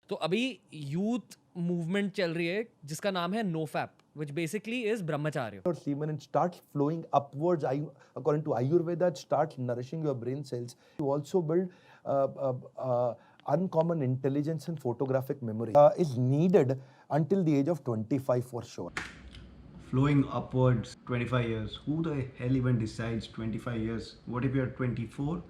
तो अभी youth movement चल रही है जिसका नाम है NoFap, which basically is brahmacharya. Your semen and starts flowing upwards. According to Ayurveda, it starts nourishing your brain cells. You also build uncommon intelligence and photographic memory. Is needed until the age of 25 for sure. Flowing upwards 25 years. Who the hell even decides 25 years? What if you're 24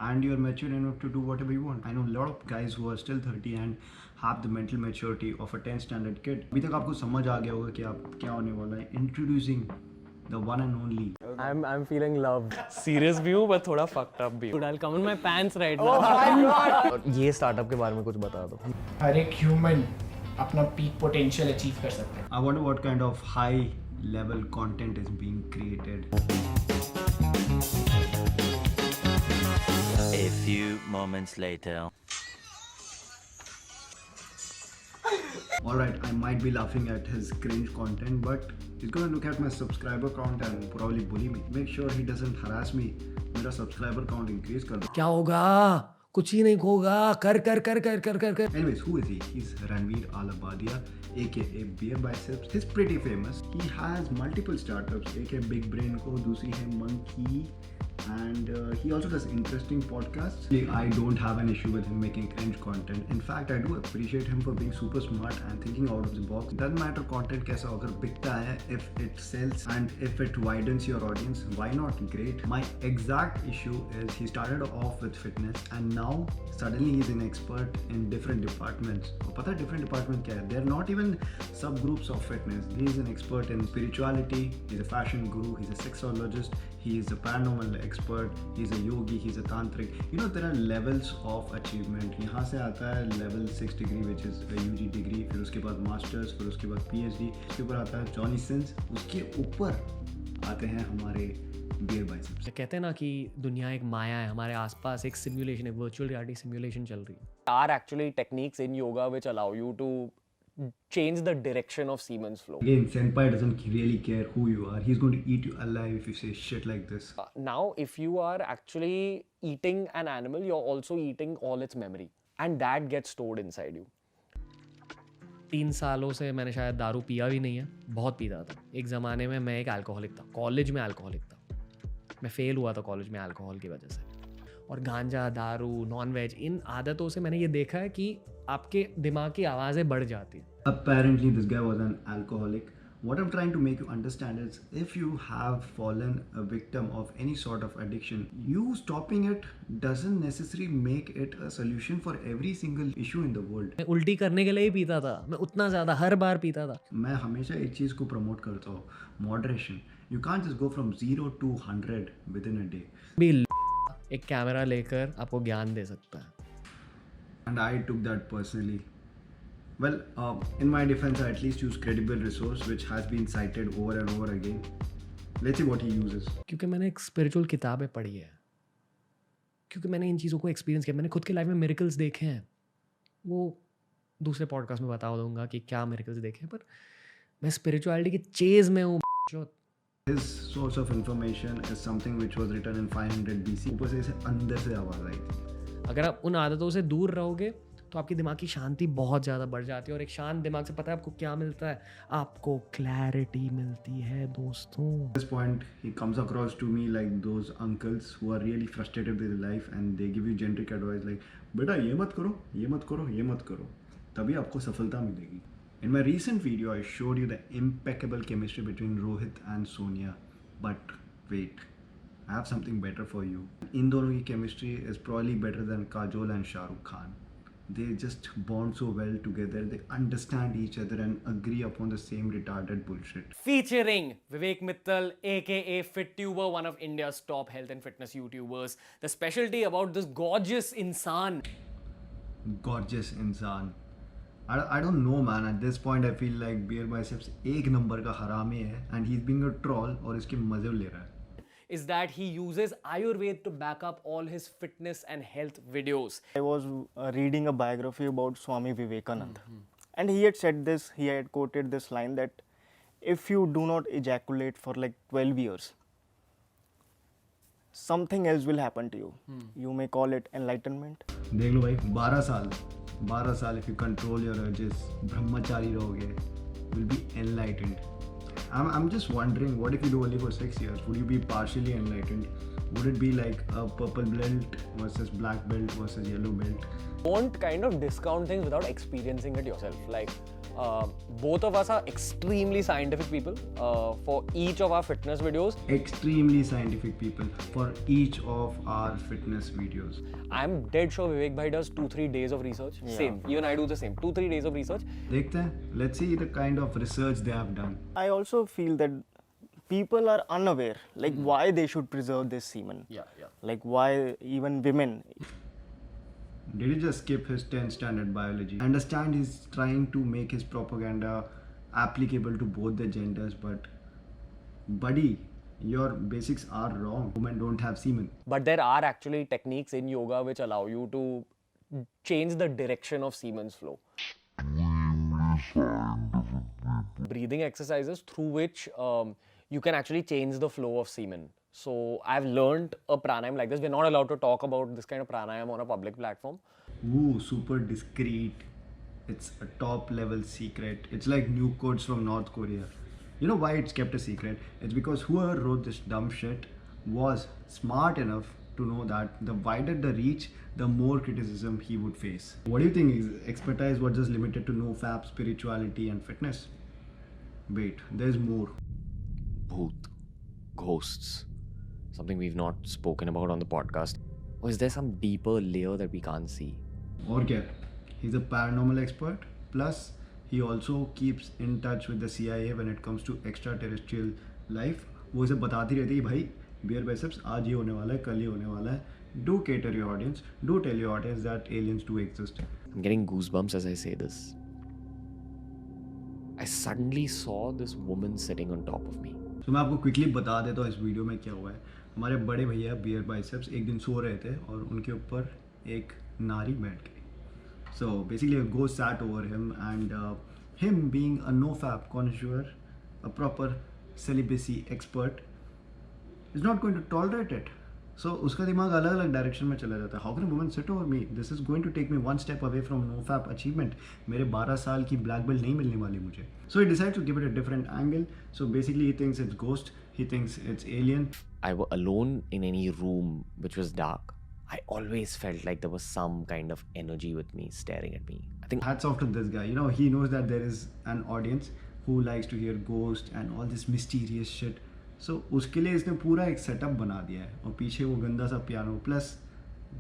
and you're mature enough to do whatever you want? I know a lot of guys who are still 30 and have the mental maturity of a 10th standard kid. अभी तक आपको समझ आ गया होगा कि आप क्या होने वाला है. Introducing the one and only. I'm feeling loved. Serious view but थोड़ा fucked up भी. I'll come in my pants right now. ये startup के बारे में कुछ बता दो. हर एक ह्यूमन अपना पीक पोटेंशियल अचीव कर सकता है. I wonder what kind of high level content is being created. A few moments later. Alright, I might be laughing at his cringe content, but he's gonna look at my subscriber count and probably bully me. Make sure he doesn't harass me. मेरा subscriber count increase कर दो. क्या होगा? कुछ ही नहीं होगा. कर कर कर कर कर कर कर. Anyways, who is he? He's Ranveer Alabadia, aka Beer Biceps. He's pretty famous. He has multiple startups, aka Big Brain Co. दूसरी है Monkey. And he also does interesting podcasts. I don't have an issue with him making cringe content. In fact, I do appreciate him for being super smart and thinking out of the box. Doesn't matter content कैसा अगर बिकता है, if it sells and if it widens your audience, why not? Great. My exact issue is he started off with fitness and now suddenly he's an expert in different departments. और पता है different department क्या है? They're not even subgroups of fitness. He's an expert in spirituality. He's a fashion guru. He's a sexologist. He is a paranormal expert. He's a yogi. He's a tantric. You know, there are levels of achievement. यहाँ से आता है level 6 degree, which is a UG degree. फिर उसके बाद masters, फिर उसके बाद PhD. उसके ऊपर आता है Johnny Sins. उसके ऊपर आते हैं हमारे Beer Biceps. कहते हैं ना कि दुनिया एक माया है, हमारे आसपास एक सिमुलेशन, एक वर्चुअल रियलिटी सिमुलेशन चल रही है. Are actually techniques in yoga which allow you to change the direction of semen's flow. Again, Senpai doesn't really care who you are. He's going to eat you alive if you say shit like this. Now, if you are actually eating an animal, you're also eating all its memory. And that gets stored inside you. 3 सालों से मैंने शायद दारू पिया भी नहीं है. बहुत पीता था. एक ज़माने में मैं एक अल्कोहलिक था. कॉलेज में अल्कोहलिक था. मैं फेल हुआ था कॉलेज में अल्कोहल की वजह से. और गांजा, दारू, नॉन वेज, इन आदतों से मैंने ये देखा है कि आपके दिमाग की आवाज़ें बढ़ जाती हैं. Apparently, this guy was an alcoholic. What I'm trying to make you understand is if you have fallen a victim of any sort of addiction, you stopping it doesn't necessarily make it a solution for every single issue in the world. मैं उल्टी करने के लिए ही पीता था. मैं उतना ज़्यादा हर बार पीता था. मैं हमेशा एक चीज़ को प्रमोट करता हूँ, moderation. You can't just go from 0 to 100 within a day. भी एक कैमरा लेकर आपको ज्ञान दे सकता है. And I took that personally. Well, in my defense, I at least use credible resource which has been cited over and over again. Let's see what he uses. क्योंकि मैंने एक स्पिरिचुअल किताबें पढ़ी है, क्योंकि मैंने इन चीज़ों को एक्सपीरियंस किया. मैंने खुद के लाइफ में मिरेकल्स देखे हैं. वो दूसरे पॉडकास्ट में बता दूंगा कि क्या मिरेकल्स देखे हैं, पर मैं स्पिरिचुअलिटी की चेज़ में हूँ. His source of information is something which was written in 500 BC. ऊपर से इसे अंदर से आवाज़ आई थी. अगर आप उन आदतों से दूर रहोगे तो आपकी दिमाग की शांति बहुत ज़्यादा बढ़ जाती है. और एक शांत दिमाग से पता है आपको क्या मिलता है? आपको क्लैरिटी मिलती है दोस्तों. At this point, he comes across to me like those uncles who are really frustrated with life and they give you generic advice like, बेटा ये मत करो, ये मत करो, ये मत करो, तभी आपको सफलता मिलेगी. In my recent video, I showed you the impeccable chemistry between Rohit and Sonia. But wait, I have something better for you. इन दोनों की chemistry is probably better than Kajol and Shah Rukh Khan. They just bond so well together. They understand each other and agree upon the same retarded bullshit. Featuring Vivek Mittal, aka FitTuber, one of India's top health and fitness YouTubers. The specialty about this gorgeous insan. Gorgeous insan. I don't know, man. At this point, I feel like Beer Biceps एक number का हरामी है and he's being a troll और इसके मजे ले रहा है. Is that he uses Ayurveda to back up all his fitness and health videos. I was reading a biography about Swami Vivekananda, and he had said this, he had quoted this line that if you do not ejaculate for like 12 years, something else will happen to you. You may call it enlightenment. देख लो भाई, 12 साल 12 साल if you control your urges, brahmachari rahoge, will be enlightened. I'm just wondering, what if you do only for 6 years? Would you be partially enlightened? Would it be like a purple belt versus black belt versus yellow belt? Don't kind of discount things without experiencing it yourself. Like, both of us are extremely scientific people. For each of our fitness videos, Extremely scientific people for each of our fitness videos. I'm dead sure Vivek bhai does 2-3 days of research. Same. Even I do the same. 2-3 days of research. Dekhte hain? Let's see the kind of research they have done. I also feel that people are unaware, like why they should preserve this semen. Yeah. Like why even women. Did he just skip his 10th standard biology? I understand he's trying to make his propaganda applicable to both the genders, but buddy, your basics are wrong. Women don't have semen. But there are actually techniques in yoga which allow you to change the direction of semen's flow. Breathing exercises through which you can actually change the flow of semen. So I've learned a pranayam like this. We're not allowed to talk about this kind of pranayam on a public platform. Ooh, super discreet. It's a top level secret. It's like new codes from North Korea. You know why it's kept a secret? It's because whoever wrote this dumb shit was smart enough to know that the wider the reach, the more criticism he would face. What do you think? His expertise was just limited to nofap, spirituality, and fitness? Wait, there's more. Bhoot, ghosts, something we've not spoken about on the podcast. Or is there some deeper layer that we can't see? Or क्या? He's a paranormal expert. Plus, he also keeps in touch with the CIA when it comes to extraterrestrial life. वो इसे बताती रहती है भाई beer biceps आज ये होने वाला है, कल ये होने वाला है. Do cater your audience. Do tell your audience that aliens do exist. I'm getting goosebumps as I say this. I suddenly saw this woman sitting on top of me. तो मैं आपको क्विकली बता देता हूँ इस वीडियो में क्या हुआ है. हमारे बड़े भैया बियर बाइसेप्स एक दिन सो रहे थे और उनके ऊपर एक नारी बैठ गई. So basically a ghost sat over him, and him being a nofap connoisseur, a proper celibacy expert, is not going to tolerate it. So उसका दिमाग अलग अलग डायरेक्शन में चला जाता है. How can a woman sit over me? This is going to take me one step away from nofap achievement. मेरे 12 साल की black belt नहीं मिलने वाली मुझे. So he decides to give it a different angle. So basically he thinks it's ghost. He thinks it's alien. I were alone in any room which was dark. I always felt like there was some kind of energy with me staring at me. I think Hats off to this guy. You know, he knows that there is an audience who likes to hear ghosts and all this mysterious shit. So उसके लिए इसने पूरा एक setup बना दिया है और पीछे वो गंदा सा piano plus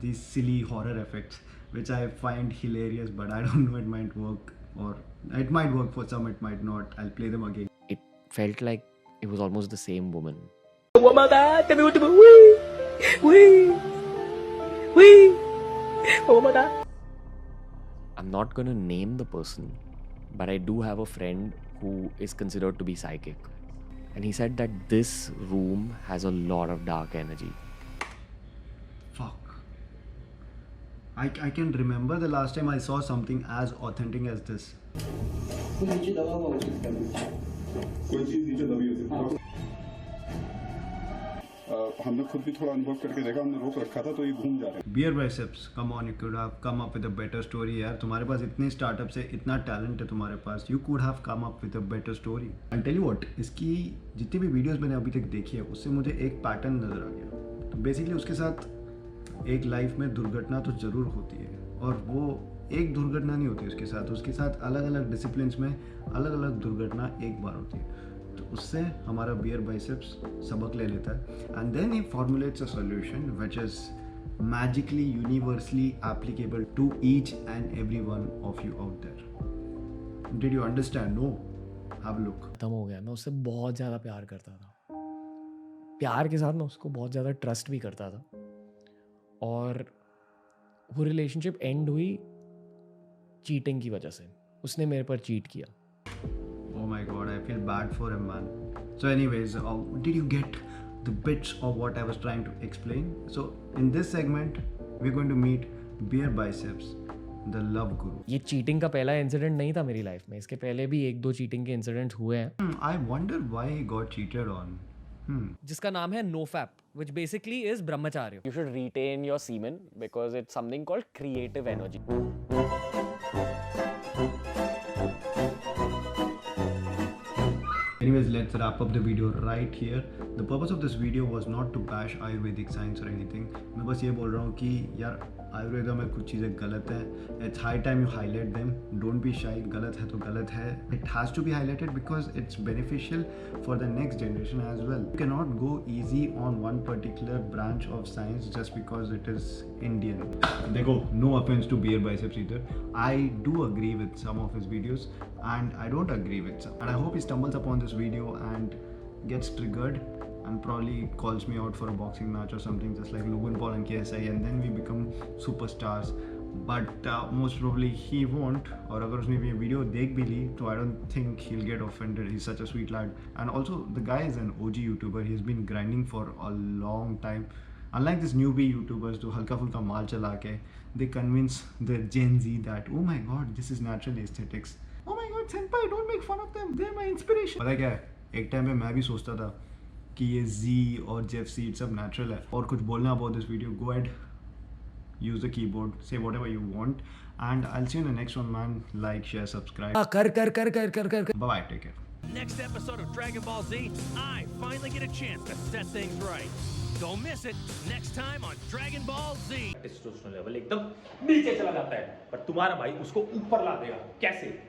these silly horror effects which I find hilarious, but I don't know, it might work, or it might work for some, it might not. I'll play them again. it felt like it was almost the same woman. I'm not gonna name the person, but I do have a friend who is considered to be psychic. And he said that this room has a lot of dark energy. Fuck. I can remember the last time I saw something as authentic as this. हमने खुद भी थोड़ा अनुभव करके देखा, हमने रोक रखा था तो ये घूम जा रहे हैं. Beer biceps, come on, you could have come up with a better story यार. तुम्हारे पास इतने स्टार्टअप्स है, इतना टैलेंट है तुम्हारे पास. You could have come up with a better story. I'll tell you what, इसकी जितनी भी वीडियोस मैंने अभी तक देखी है उससे मुझे एक पैटर्न नज़र आ गया. तो बेसिकली उसके साथ एक लाइफ में दुर्घटना तो ज़रूर होती है, और वो एक दुर्घटना नहीं होती उसके साथ अलग अलग डिसिप्लिन्स में अलग अलग दुर्घटना एक बार होती है. तो उससे हमारा बियर बाइसेप्स सबक ले लेता है, and then he formulates a solution which is magically universally applicable to each and every one of you out there. Did you understand? No, have a look. खत्म हो गया. मैं उससे बहुत ज़्यादा प्यार करता था. प्यार के साथ मैं उसको बहुत ज़्यादा ट्रस्ट भी करता था. और वो रिलेशनशिप एंड हुई चीटिंग की वजह से. उसने मेरे पर चीट किया. Oh my god, I feel bad for him, man. So anyways, did you get the bits of what I was trying to explain? So in this segment, we're going to meet Beer Biceps, the love guru. ये cheating का पहला incident नहीं था मेरी life में. इसके पहले भी 1-2 चीटिंग के इंसिडेंट्स हुए हैं. I wonder why he got cheated on. जिसका नाम है nofap, which basically is brahmacharya. You should retain your semen because it's something called creative energy. Anyways, let's wrap up the video right here. The purpose of this video was not to bash Ayurvedic science or anything. मैं बस ये बोल रहा हूँ कि यार आयुर्वेदा में कुछ चीज़ें गलत हैं. It's high time you highlight them. Don't be shy. गलत है तो गलत है. It has to be highlighted because it's beneficial for the next generation as well. You cannot go easy on one particular branch of science just because it is Indian. देखो, no offense to Beer Biceps either. I do agree with some of his videos and I don't agree with some. And I hope he stumbles upon this video and gets triggered and probably calls me out for a boxing match or something, just like Logan Paul and KSI, and then we become superstars. But most probably he won't. और अगर उसने ये video देख भी ली, तो I don't think he'll get offended. He's such a sweet lad. And also the guy is an OG YouTuber. He's been grinding for a long time. Unlike these newbie YouTubers जो हल्का फुल्का माल चला के, they convince the Gen Z that oh my god, this is natural aesthetics. Oh my god, senpai, don't make fun of them. They're my inspiration. पता क्या है? एक time पे मैं भी सोचता था कि ये Z और Jeff Seed सब natural है. और कुछ बोलना about this video, go ahead, use the keyboard, say whatever you want, and I'll see you in the next one, man. Like, share, subscribe. कर Bye bye, take care. Next episode of Dragon Ball Z, I finally get a chance to set things right. Don't miss it next time on Dragon Ball Z. Testosterone level एकदम नीचे चला जाता है, पर तुम्हारा भाई उसको ऊपर ला देगा. कैसे?